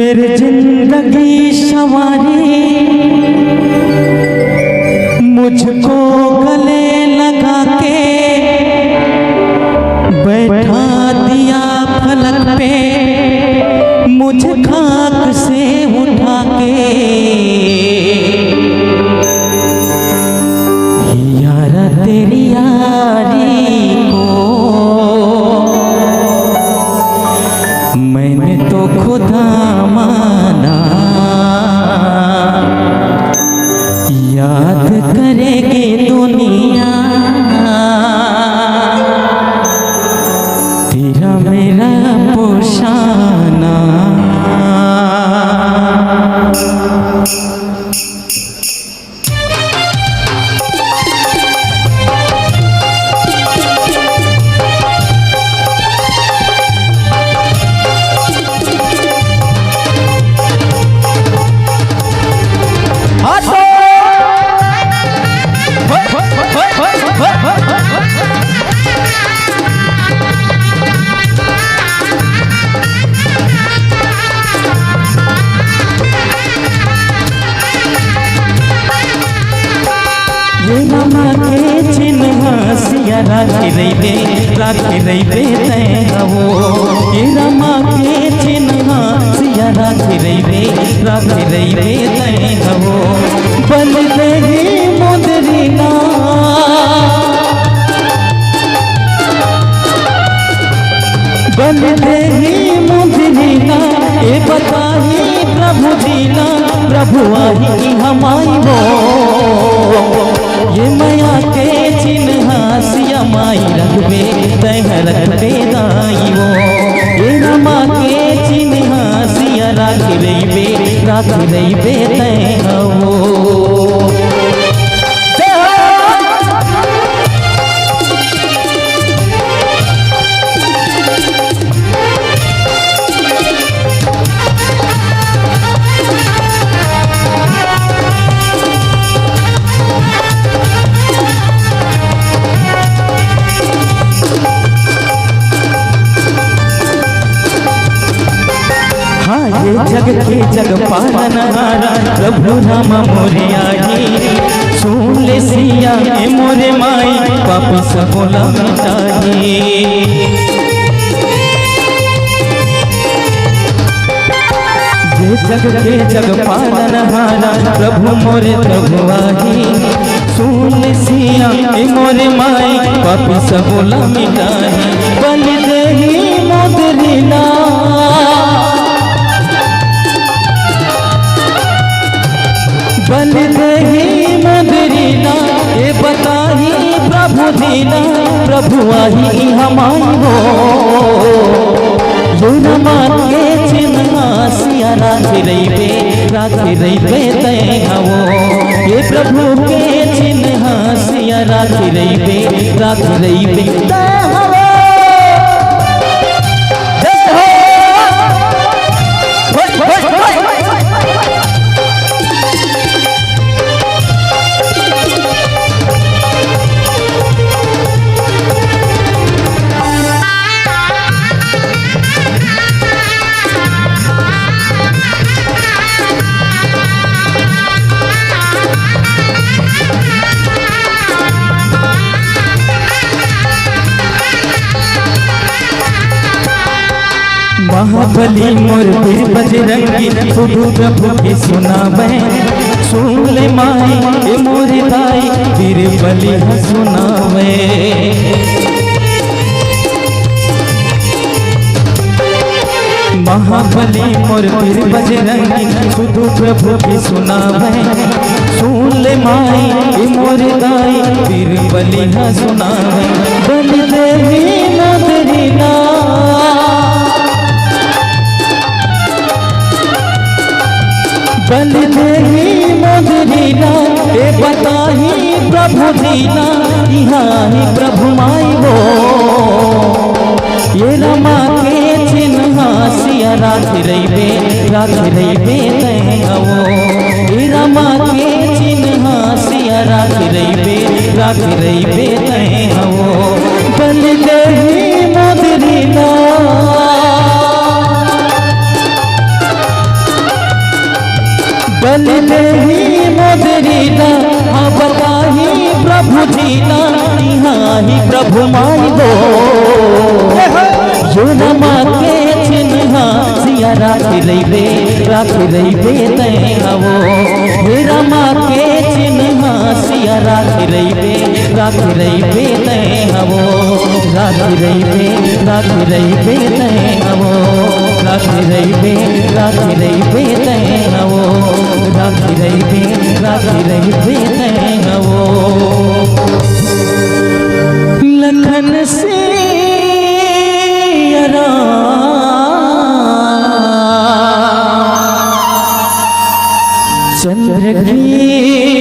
मेरी जिंदगी सवारी मुझको गले लगा के बैठा दिया फलक पे, मुझे खाक से उठा के यारा तेरी यारी को मैंने तो खुदा माना, याद करेगी दुनिया तेरा मेरा पोशाना। ये नामा के चिन्ह सिया राखी रही बे तय हो, ये नामा के चिन्ह सिया राखी रही बे तय हो। बल देही मुदरीना बल देही मुदरीना, ये बताही प्रभु जीना, प्रभु आई हमारी हो। ये माया के चिन्ह सिया माई रखबे तय रखबे दाई वो, ये रमा के चिन्ह सिया राखी रही बे तय हो। ये जग के जग पालनहारा प्रभु नाम मोरे आई, सुन ले सिया ए मोरे माई पापी सब बोला मिटाई। ये जग के जग पालनहारा प्रभु मोरे प्रभु आई, सुन ले सिया ए मोरे माई पापी सब बोला मिटाई। बल देही मुदरीना बल देही मुदरीना, ये बताही प्रभु दीना, प्रभु आई हमारी हो। ये नमा के चिन्ह सिया राखी रही बे तय हो, ये प्रभु के चिन्ह सिया राखी रही बे तय हो। महाबली मोर पीर बजरंगी सुधु प्रभु की सुनावे, सुन ले माई ए मोरी दाई पीर बलि सुनावे। महाबली मोर पीर बजरंगी सुधु प्रभु की सुनावे, सुन ले माई ए मोरी दाई पीर बलि सुनावे। बल देही मुदरीना बल देही मुदरीना, ये बताही प्रभु दीना, यहाँ प्रभु माई हो। ये रमा के चिन्ह सिया राखी रही बे तय हो, ये रमा के चिन्ह सिया राखी रही बे तय हो। बल देही मुदरीना बलले ही मोदरीला हाँ बताही प्रभु जीला यहाँ ही प्रभु माई दो यो नमा के चिन्हा सिया राख रही बे तय हवो हे रमा के चिन्हा सिया राख रही बे तय हवो राख रही बे तय हवो राख रही बे तय हवो राख रही बे तय हवो लखन से चंद्र की